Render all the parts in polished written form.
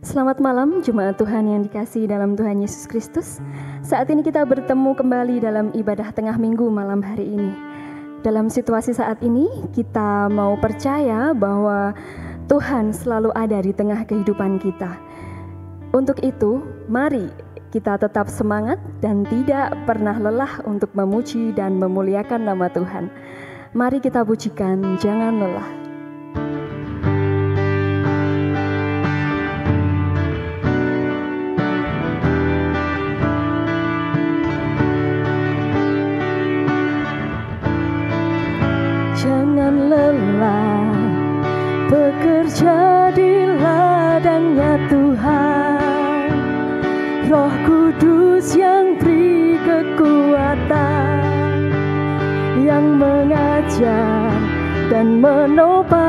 Selamat malam jemaat Tuhan yang dikasihi dalam Tuhan Yesus Kristus. Saat ini kita bertemu kembali dalam ibadah tengah minggu malam hari ini. Dalam situasi saat ini kita mau percaya bahwa Tuhan selalu ada di tengah kehidupan kita. Untuk itu, mari kita tetap semangat dan tidak pernah lelah untuk memuji dan memuliakan nama Tuhan. Mari kita pujikan, jangan lelah. Jangan lelah bekerja di ladangnya Tuhan. Roh Kudus yang beri kekuatan, yang mengajar dan menopang.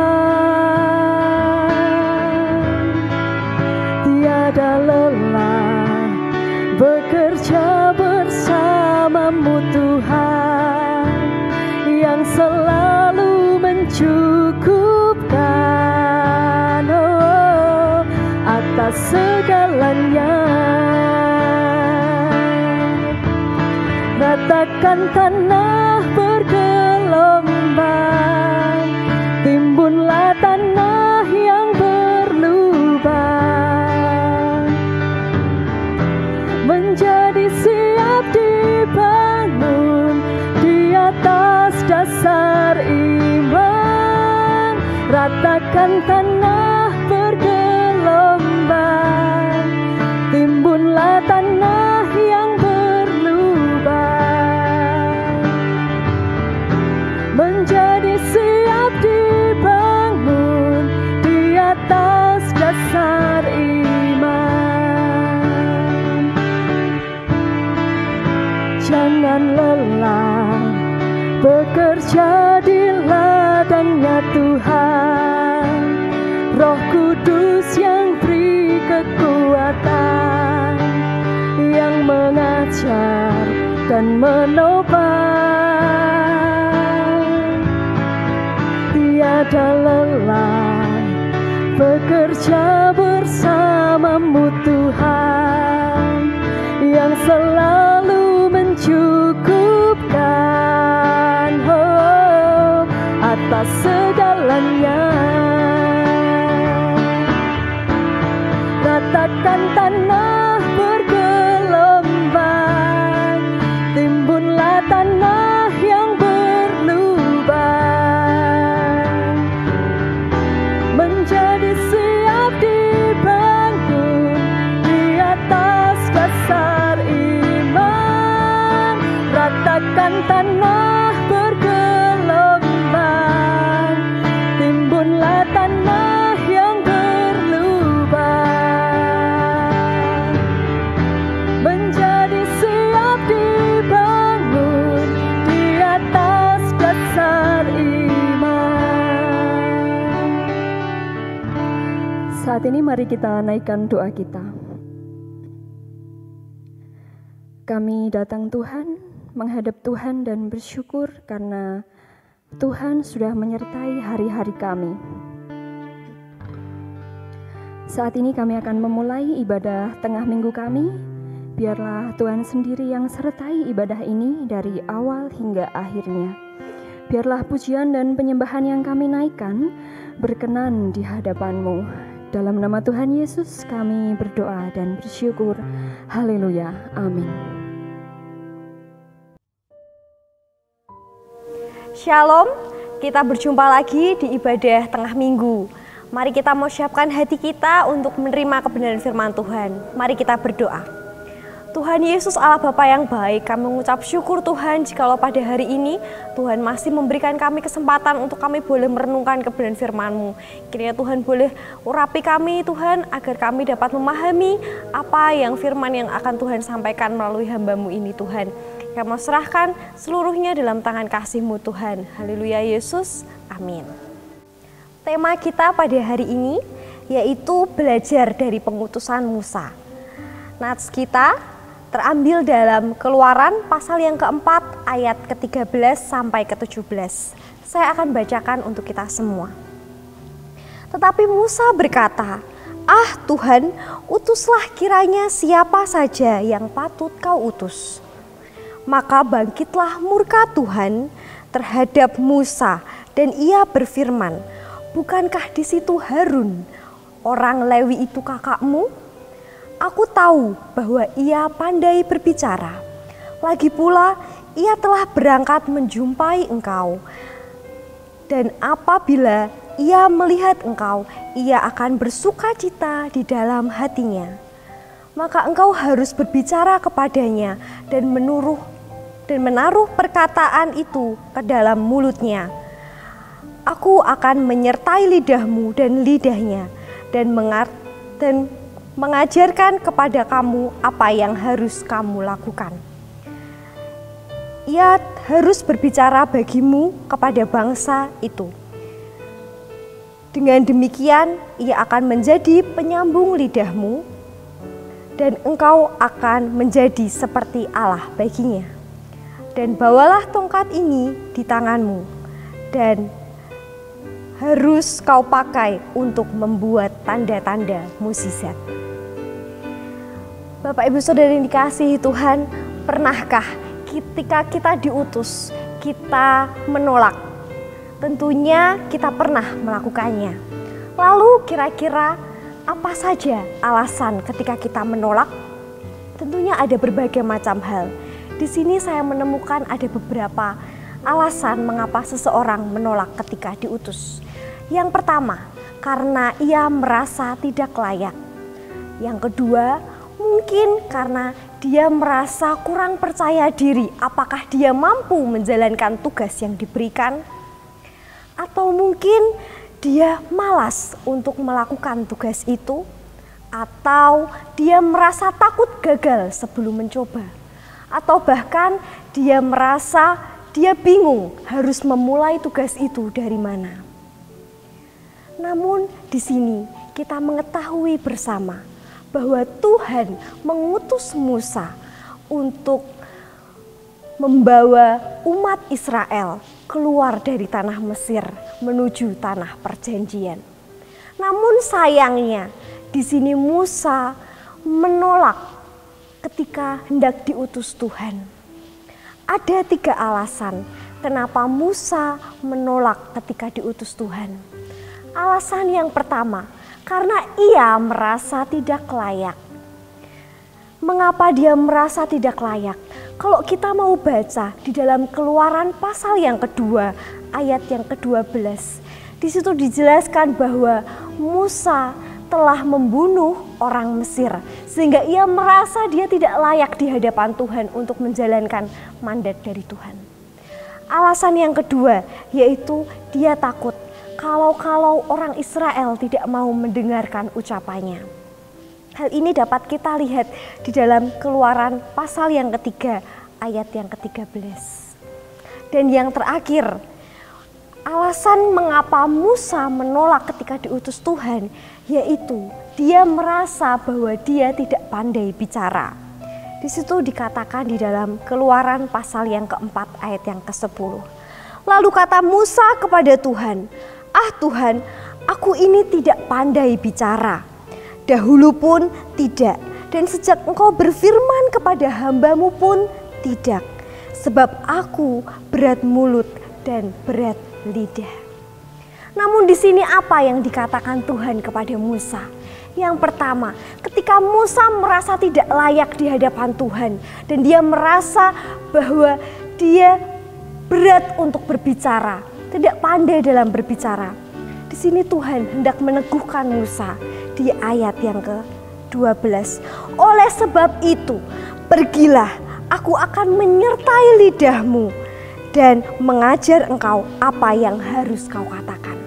Tiada lelah bekerja bersamamu Tuhan, yang selalu mencukupkan atas segalanya. Ratakan tanah bergelombang, timbunlah tanah yang berlubang, menjadi siap dibangun di atas dasar iman. Ratakan tanah bergelombang, timbunlah tanah yang berlubang, menjadi siap dibangun di atas dasar iman. Jangan lelah bekerja di ladangnya Tuhan. Roh Kudus yang beri kekuatan, yang mengajar dan menopang. Tiada lelah bekerja bersamamu Tuhan, yang selalu mencukupkan atas segalanya. Ratakan tanah bergelombang, timbunlah tanah yang berlubang, menjadi siap dibangun di atas dasar iman. Ratakan tanah bergelombang, timbunlah tanah yang berlubang, menjadi siap dibangun di atas dasar iman. Saat ini mari kita naikkan doa kita. Kami datang Tuhan, menghadap Tuhan dan bersyukur karena Tuhan sudah menyertai hari-hari kami. Saat ini kami akan memulai ibadah tengah minggu kami. Biarlah Tuhan sendiri yang sertai ibadah ini dari awal hingga akhirnya. Biarlah pujian dan penyembahan yang kami naikkan berkenan di hadapan-Mu. Dalam nama Tuhan Yesus kami berdoa dan bersyukur. Haleluya. Amin. Shalom, kita berjumpa lagi di ibadah tengah minggu. Mari kita mau siapkan hati kita untuk menerima kebenaran firman Tuhan. Mari kita berdoa. Tuhan Yesus Allah Bapa yang baik, kami mengucap syukur Tuhan jikalau pada hari ini Tuhan masih memberikan kami kesempatan untuk kami boleh merenungkan kebenaran firman-Mu. Kiranya Tuhan boleh urapi kami Tuhan, agar kami dapat memahami apa yang firman yang akan Tuhan sampaikan melalui hamba-Mu ini Tuhan. Kami mau serahkan seluruhnya dalam tangan kasih-Mu Tuhan. Haleluya Yesus, amin. Tema kita pada hari ini yaitu belajar dari pengutusan Musa. Nats kita terambil dalam Keluaran pasal yang keempat ayat ke-13 sampai ke-17. Saya akan bacakan untuk kita semua. Tetapi Musa berkata, "Ah Tuhan, utuslah kiranya siapa saja yang patut kau utus." Maka bangkitlah murka Tuhan terhadap Musa dan ia berfirman, "Bukankah di situ Harun, orang Lewi itu kakakmu? Aku tahu bahwa ia pandai berbicara. Lagi pula ia telah berangkat menjumpai engkau. Dan apabila ia melihat engkau, ia akan bersuka cita di dalam hatinya. Maka engkau harus berbicara kepadanya dan menaruh perkataan itu ke dalam mulutnya. Aku akan menyertai lidahmu dan lidahnya dan mengajarkan kepada kamu apa yang harus kamu lakukan. Ia harus berbicara bagimu kepada bangsa itu. Dengan demikian ia akan menjadi penyambung lidahmu dan engkau akan menjadi seperti Allah baginya. Dan bawalah tongkat ini di tanganmu dan harus kau pakai untuk membuat tanda-tanda mukjizat." Bapak Ibu Saudara yang dikasihi Tuhan, pernahkah ketika kita diutus, kita menolak? Tentunya kita pernah melakukannya. Lalu kira-kira apa saja alasan ketika kita menolak? Tentunya ada berbagai macam hal. Di sini saya menemukan ada beberapa alasan mengapa seseorang menolak ketika diutus. Yang pertama, karena ia merasa tidak layak. Yang kedua, mungkin karena dia merasa kurang percaya diri apakah dia mampu menjalankan tugas yang diberikan. Atau mungkin dia malas untuk melakukan tugas itu, atau dia merasa takut gagal sebelum mencoba, atau bahkan dia merasa dia bingung harus memulai tugas itu dari mana. Namun di sini kita mengetahui bersama bahwa Tuhan mengutus Musa untuk membawa umat Israel keluar dari tanah Mesir menuju tanah perjanjian. Namun sayangnya di sini Musa menolak ketika hendak diutus Tuhan. Ada 3 alasan kenapa Musa menolak ketika diutus Tuhan. Alasan yang pertama, karena ia merasa tidak layak. Mengapa dia merasa tidak layak? Kalau kita mau baca di dalam Keluaran pasal yang kedua, ayat yang ke-12, di situ dijelaskan bahwa Musa telah membunuh orang Mesir, sehingga ia merasa dia tidak layak di hadapan Tuhan untuk menjalankan mandat dari Tuhan. Alasan yang kedua, yaitu dia takut kalau orang Israel tidak mau mendengarkan ucapannya. Hal ini dapat kita lihat di dalam Keluaran pasal yang ketiga, ayat yang ke-13. Dan yang terakhir, alasan mengapa Musa menolak ketika diutus Tuhan, yaitu dia merasa bahwa dia tidak pandai bicara. Di situ dikatakan di dalam Keluaran pasal yang keempat, ayat yang ke-10. Lalu kata Musa kepada Tuhan, "Ah Tuhan, aku ini tidak pandai bicara. Dahulu pun tidak, dan sejak engkau berfirman kepada hambamu pun tidak. Sebab aku berat mulut dan berat lidah." Namun di sini apa yang dikatakan Tuhan kepada Musa? Yang pertama, ketika Musa merasa tidak layak di hadapan Tuhan dan dia merasa bahwa dia berat untuk berbicara, tidak pandai dalam berbicara. Di sini Tuhan hendak meneguhkan Musa di ayat yang ke-12. "Oleh sebab itu, pergilah, aku akan menyertai lidahmu dan mengajar engkau apa yang harus kau katakan."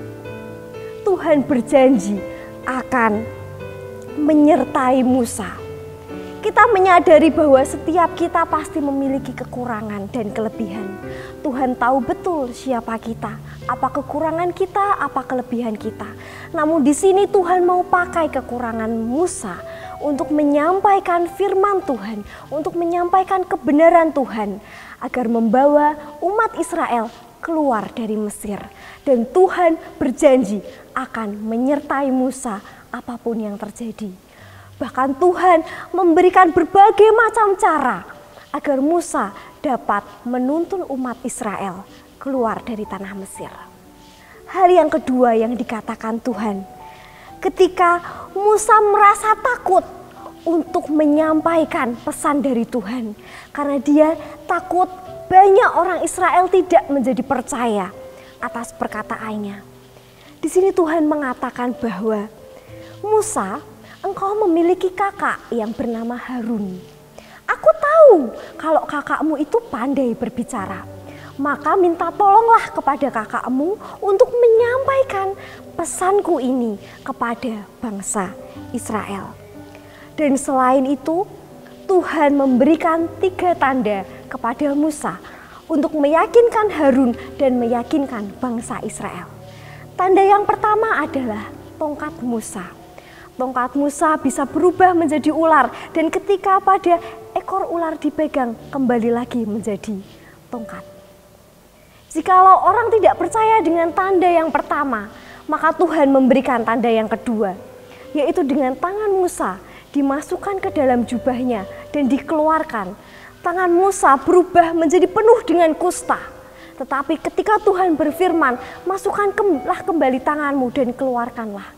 Tuhan berjanji akan menyertai Musa. Kita menyadari bahwa setiap kita pasti memiliki kekurangan dan kelebihan. Tuhan tahu betul siapa kita, apa kekurangan kita, apa kelebihan kita. Namun di sini Tuhan mau pakai kekurangan Musa untuk menyampaikan firman Tuhan, untuk menyampaikan kebenaran Tuhan, agar membawa umat Israel keluar dari Mesir. Dan Tuhan berjanji akan menyertai Musa, apapun yang terjadi. Bahkan Tuhan memberikan berbagai macam cara agar Musa dapat menuntun umat Israel keluar dari tanah Mesir. Hal yang kedua yang dikatakan Tuhan, ketika Musa merasa takut untuk menyampaikan pesan dari Tuhan, karena dia takut banyak orang Israel tidak menjadi percaya atas perkataannya. Di sini Tuhan mengatakan bahwa Musa, engkau memiliki kakak yang bernama Harun. Aku tahu kalau kakakmu itu pandai berbicara. Maka minta tolonglah kepada kakakmu untuk menyampaikan pesanku ini kepada bangsa Israel. Dan selain itu, Tuhan memberikan 3 tanda kepada Musa untuk meyakinkan Harun dan meyakinkan bangsa Israel. Tanda yang pertama adalah tongkat Musa. Tongkat Musa bisa berubah menjadi ular, dan ketika pada ekor ular dipegang, kembali lagi menjadi tongkat. Jikalau orang tidak percaya dengan tanda yang pertama, maka Tuhan memberikan tanda yang kedua, yaitu dengan tangan Musa dimasukkan ke dalam jubahnya dan dikeluarkan. Tangan Musa berubah menjadi penuh dengan kusta. Tetapi ketika Tuhan berfirman, masukkanlah kembali tanganmu dan keluarkanlah,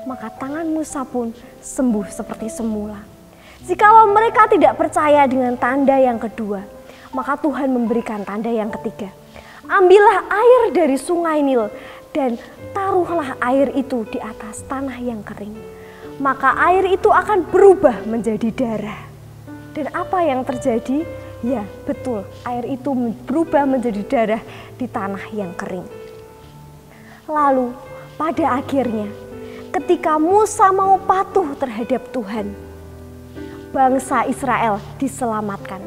maka tangan Musa pun sembuh seperti semula. Jikalau mereka tidak percaya dengan tanda yang kedua, maka Tuhan memberikan tanda yang ketiga. Ambillah air dari sungai Nil dan taruhlah air itu di atas tanah yang kering. Maka air itu akan berubah menjadi darah. Dan apa yang terjadi? Ya, betul, air itu berubah menjadi darah di tanah yang kering. Lalu pada akhirnya, ketika Musa mau patuh terhadap Tuhan, bangsa Israel diselamatkan.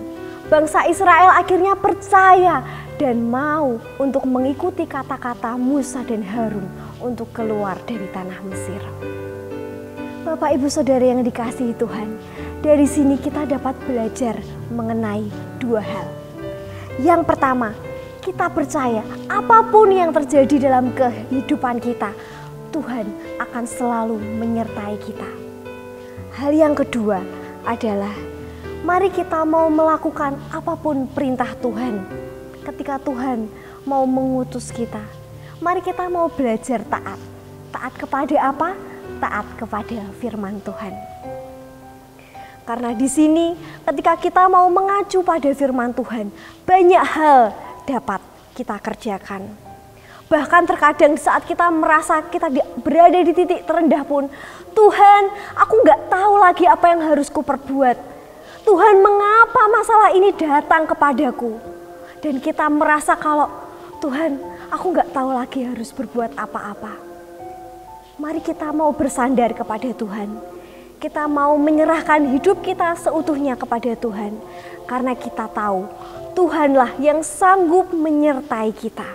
Bangsa Israel akhirnya percaya dan mau untuk mengikuti kata-kata Musa dan Harun untuk keluar dari tanah Mesir. Bapak, Ibu, Saudara yang dikasihi Tuhan, dari sini kita dapat belajar mengenai 2 hal. Yang pertama, kita percaya apapun yang terjadi dalam kehidupan kita, Tuhan akan selalu menyertai kita. Hal yang kedua adalah mari kita mau melakukan apapun perintah Tuhan. Ketika Tuhan mau mengutus kita, mari kita mau belajar taat. Taat kepada apa? Taat kepada firman Tuhan. Karena di sini ketika kita mau mengacu pada firman Tuhan, banyak hal dapat kita kerjakan. Bahkan terkadang saat kita merasa kita berada di titik terendah pun, Tuhan, aku gak tahu lagi apa yang harus kuperbuat. Tuhan, mengapa masalah ini datang kepadaku? Dan kita merasa kalau, Tuhan, aku gak tahu lagi harus berbuat apa-apa. Mari kita mau bersandar kepada Tuhan. Kita mau menyerahkan hidup kita seutuhnya kepada Tuhan. Karena kita tahu Tuhanlah yang sanggup menyertai kita.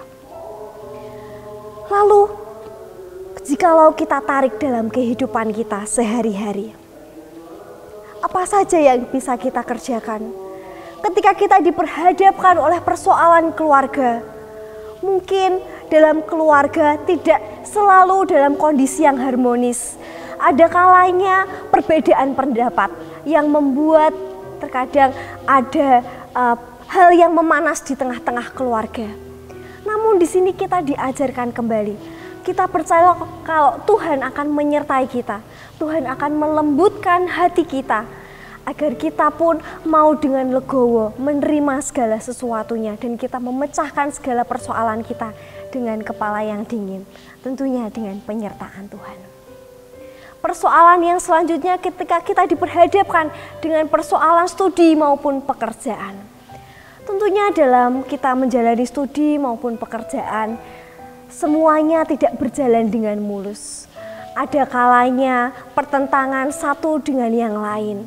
Lalu, jikalau kita tarik dalam kehidupan kita sehari-hari, apa saja yang bisa kita kerjakan? Ketika kita diperhadapkan oleh persoalan keluarga, mungkin dalam keluarga tidak selalu dalam kondisi yang harmonis. Ada kalanya perbedaan pendapat yang membuat terkadang ada hal yang memanas di tengah-tengah keluarga. Namun di sini kita diajarkan kembali. Kita percaya kalau Tuhan akan menyertai kita. Tuhan akan melembutkan hati kita agar kita pun mau dengan legowo menerima segala sesuatunya dan kita memecahkan segala persoalan kita dengan kepala yang dingin, tentunya dengan penyertaan Tuhan. Persoalan yang selanjutnya ketika kita diperhadapkan dengan persoalan studi maupun pekerjaan. Tentunya dalam kita menjalani studi maupun pekerjaan, semuanya tidak berjalan dengan mulus. Ada kalanya pertentangan satu dengan yang lain.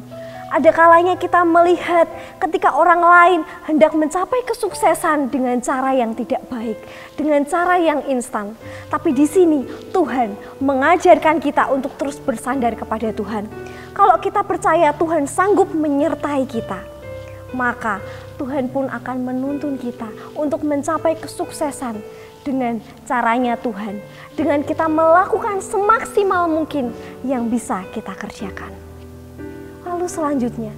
Ada kalanya kita melihat ketika orang lain hendak mencapai kesuksesan dengan cara yang tidak baik, dengan cara yang instan. Tapi di sini Tuhan mengajarkan kita untuk terus bersandar kepada Tuhan. Kalau kita percaya Tuhan sanggup menyertai kita, maka Tuhan pun akan menuntun kita untuk mencapai kesuksesan dengan caranya Tuhan, dengan kita melakukan semaksimal mungkin yang bisa kita kerjakan. Lalu selanjutnya,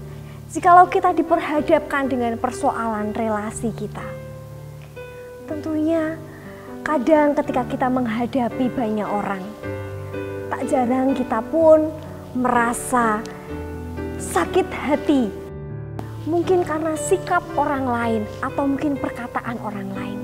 jikalau kita diperhadapkan dengan persoalan relasi kita, tentunya kadang ketika kita menghadapi banyak orang, tak jarang kita pun merasa sakit hati. Mungkin karena sikap orang lain atau mungkin perkataan orang lain.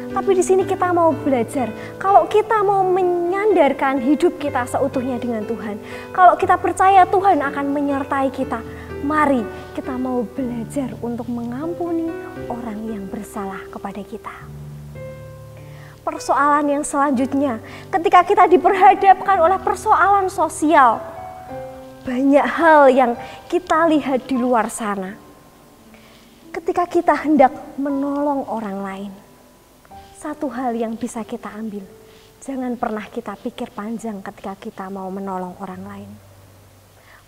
Tapi di sini kita mau belajar, kalau kita mau menyandarkan hidup kita seutuhnya dengan Tuhan, kalau kita percaya Tuhan akan menyertai kita, mari kita mau belajar untuk mengampuni orang yang bersalah kepada kita. Persoalan yang selanjutnya, ketika kita diperhadapkan oleh persoalan sosial, banyak hal yang kita lihat di luar sana. Ketika kita hendak menolong orang lain, satu hal yang bisa kita ambil, jangan pernah kita pikir panjang ketika kita mau menolong orang lain.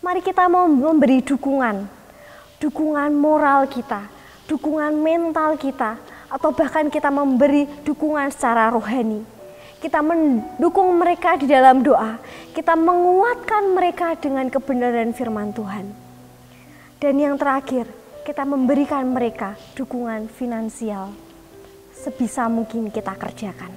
Mari kita mau memberi dukungan moral kita, dukungan mental kita, atau bahkan kita memberi dukungan secara rohani. Kita mendukung mereka di dalam doa, kita menguatkan mereka dengan kebenaran firman Tuhan. Dan yang terakhir, kita memberikan mereka dukungan finansial sebisa mungkin kita kerjakan.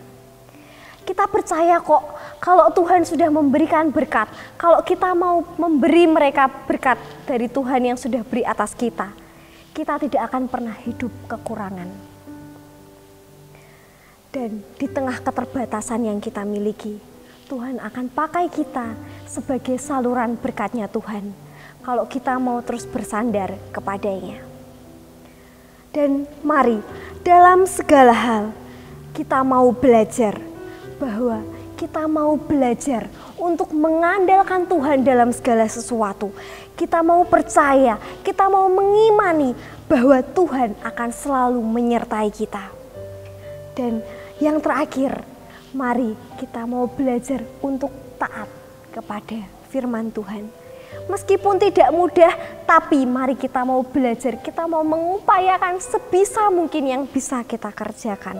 Kita percaya kok kalau Tuhan sudah memberikan berkat, kalau kita mau memberi mereka berkat dari Tuhan yang sudah beri atas kita, kita tidak akan pernah hidup kekurangan. Dan di tengah keterbatasan yang kita miliki, Tuhan akan pakai kita sebagai saluran berkat-Nya Tuhan, kalau kita mau terus bersandar kepadanya. Dan mari dalam segala hal kita mau belajar bahwa kita mau belajar untuk mengandalkan Tuhan dalam segala sesuatu. Kita mau percaya, kita mau mengimani bahwa Tuhan akan selalu menyertai kita. Dan yang terakhir, mari kita mau belajar untuk taat kepada firman Tuhan. Meskipun tidak mudah, tapi mari kita mau belajar, kita mau mengupayakan sebisa mungkin yang bisa kita kerjakan.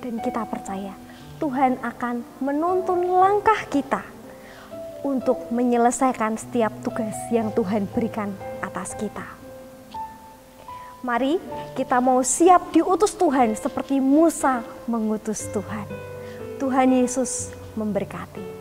Dan kita percaya Tuhan akan menuntun langkah kita untuk menyelesaikan setiap tugas yang Tuhan berikan atas kita. Mari kita mau siap diutus Tuhan seperti Musa mengutus Tuhan. Tuhan Yesus memberkati.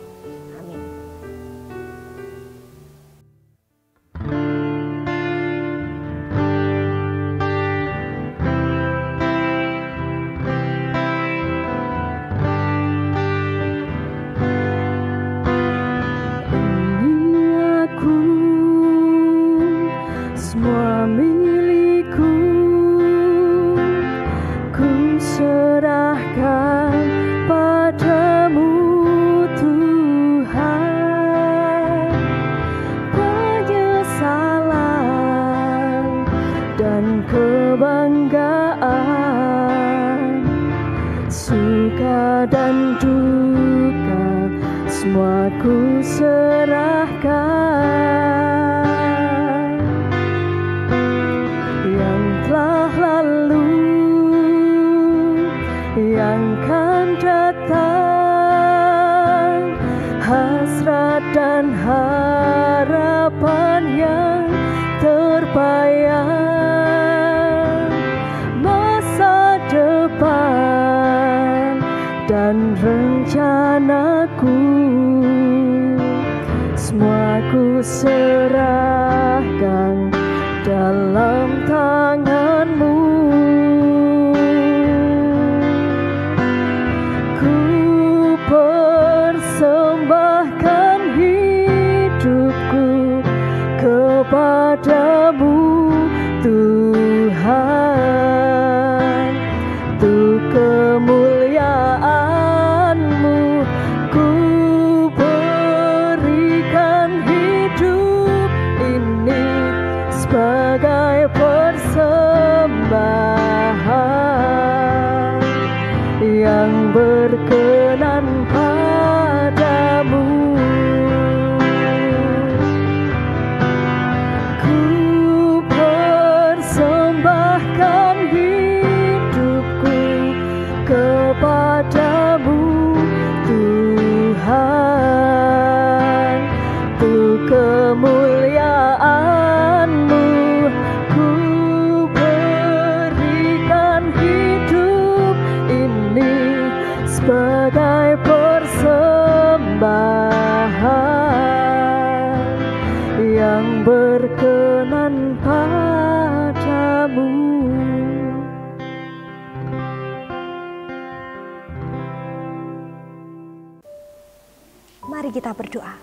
Mari kita berdoa.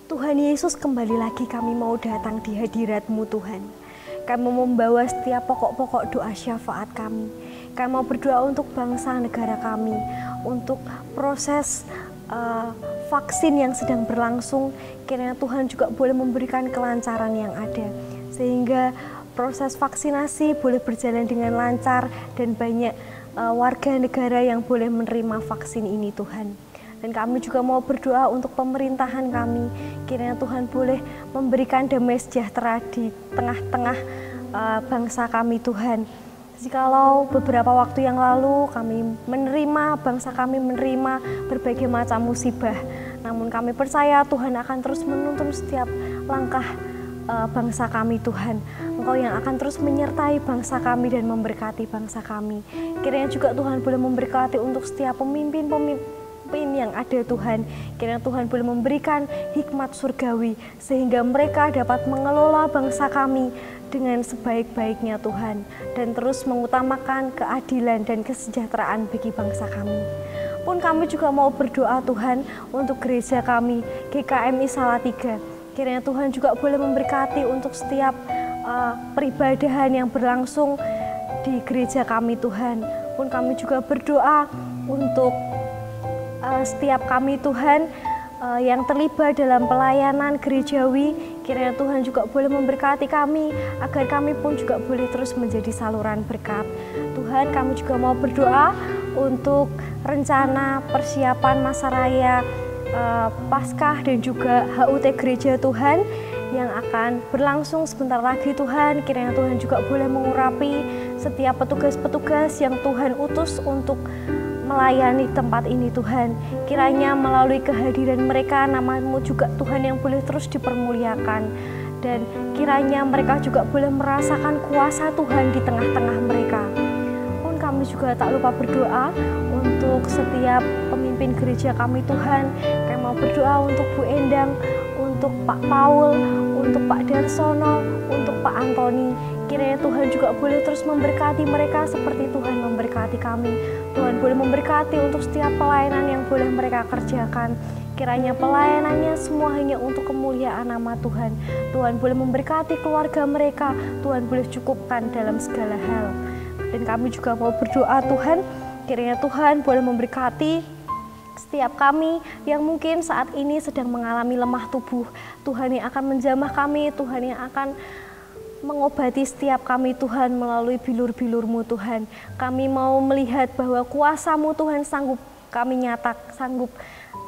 Tuhan Yesus, kembali lagi kami mau datang di hadirat-Mu Tuhan. Kami membawa setiap pokok-pokok doa syafaat kami. Kami mau berdoa untuk bangsa negara kami, untuk proses vaksin yang sedang berlangsung. Kiranya Tuhan juga boleh memberikan kelancaran yang ada, sehingga proses vaksinasi boleh berjalan dengan lancar dan banyak warga negara yang boleh menerima vaksin ini Tuhan. Dan kami juga mau berdoa untuk pemerintahan kami. Kiranya Tuhan boleh memberikan damai sejahtera di tengah-tengah bangsa kami Tuhan. Jikalau beberapa waktu yang lalu bangsa kami menerima berbagai macam musibah, namun kami percaya Tuhan akan terus menuntun setiap langkah bangsa kami Tuhan. Engkau yang akan terus menyertai bangsa kami dan memberkati bangsa kami. Kiranya juga Tuhan boleh memberkati untuk setiap pemimpin yang ada Tuhan. Kiranya Tuhan boleh memberikan hikmat surgawi sehingga mereka dapat mengelola bangsa kami dengan sebaik-baiknya Tuhan, dan terus mengutamakan keadilan dan kesejahteraan bagi bangsa kami. Pun kami juga mau berdoa Tuhan untuk gereja kami GKMI Salatiga. Kiranya Tuhan juga boleh memberkati untuk setiap peribadahan yang berlangsung di gereja kami Tuhan. Pun kami juga berdoa untuk setiap kami Tuhan yang terlibat dalam pelayanan gerejawi. Kiranya Tuhan juga boleh memberkati kami agar kami pun juga boleh terus menjadi saluran berkat. Tuhan, kami juga mau berdoa untuk rencana persiapan masa raya Paskah dan juga HUT gereja Tuhan yang akan berlangsung sebentar lagi Tuhan. Kiranya Tuhan juga boleh mengurapi setiap petugas-petugas yang Tuhan utus untuk melayani tempat ini Tuhan. Kiranya melalui kehadiran mereka, nama-Mu juga Tuhan yang boleh terus dipermuliakan. Dan kiranya mereka juga boleh merasakan kuasa Tuhan di tengah-tengah mereka. Pun kami juga tak lupa berdoa untuk setiap pemimpin gereja kami Tuhan. Kami mau berdoa untuk Bu Endang, untuk Pak Paul, untuk Pak Darsono, untuk Pak Antoni. Kiranya Tuhan juga boleh terus memberkati mereka seperti Tuhan memberkati kami. Tuhan boleh memberkati untuk setiap pelayanan yang boleh mereka kerjakan. Kiranya pelayanannya semua hanya untuk kemuliaan nama Tuhan. Tuhan boleh memberkati keluarga mereka. Tuhan boleh cukupkan dalam segala hal. Dan kami juga mau berdoa Tuhan, kiranya Tuhan boleh memberkati setiap kami yang mungkin saat ini sedang mengalami lemah tubuh. Tuhan yang akan menjamah kami, Tuhan yang akan mengobati setiap kami Tuhan melalui bilur-bilur-Mu Tuhan. Kami mau melihat bahwa kuasa-Mu Tuhan sanggup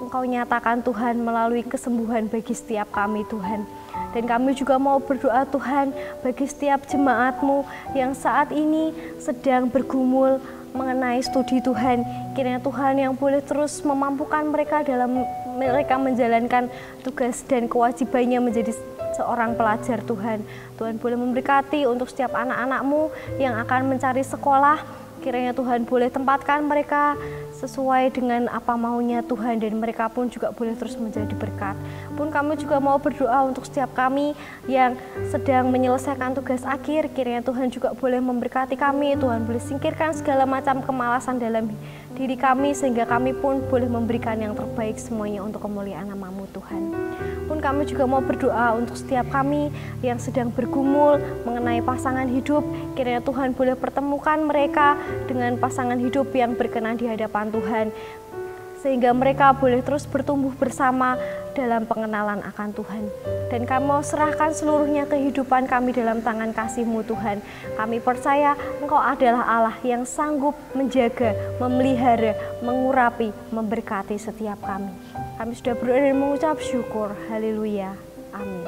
Engkau nyatakan Tuhan melalui kesembuhan bagi setiap kami Tuhan. Dan kami juga mau berdoa Tuhan bagi setiap jemaat-Mu yang saat ini sedang bergumul mengenai studi Tuhan. Kiranya Tuhan yang boleh terus memampukan mereka dalam mereka menjalankan tugas dan kewajibannya menjadi seorang pelajar Tuhan. Tuhan boleh memberkati untuk setiap anak-anak-Mu yang akan mencari sekolah. Kiranya Tuhan boleh tempatkan mereka sesuai dengan apa maunya Tuhan, dan mereka pun juga boleh terus menjadi berkat. Pun kami juga mau berdoa untuk setiap kami yang sedang menyelesaikan tugas akhir. Kiranya Tuhan juga boleh memberkati kami. Tuhan boleh singkirkan segala macam kemalasan dalam diri kami sehingga kami pun boleh memberikan yang terbaik semuanya untuk kemuliaan nama-Mu Tuhan. Pun kami juga mau berdoa untuk setiap kami yang sedang bergumul mengenai pasangan hidup. Kiranya Tuhan boleh pertemukan mereka dengan pasangan hidup yang berkenan di hadapan Tuhan, sehingga mereka boleh terus bertumbuh bersama dalam pengenalan akan Tuhan. Dan kami mau serahkan seluruhnya kehidupan kami dalam tangan kasih-Mu Tuhan. Kami percaya Engkau adalah Allah yang sanggup menjaga, memelihara, mengurapi, memberkati setiap kami. Kami sudah berdoa dan mengucap syukur. Haleluya. Amin.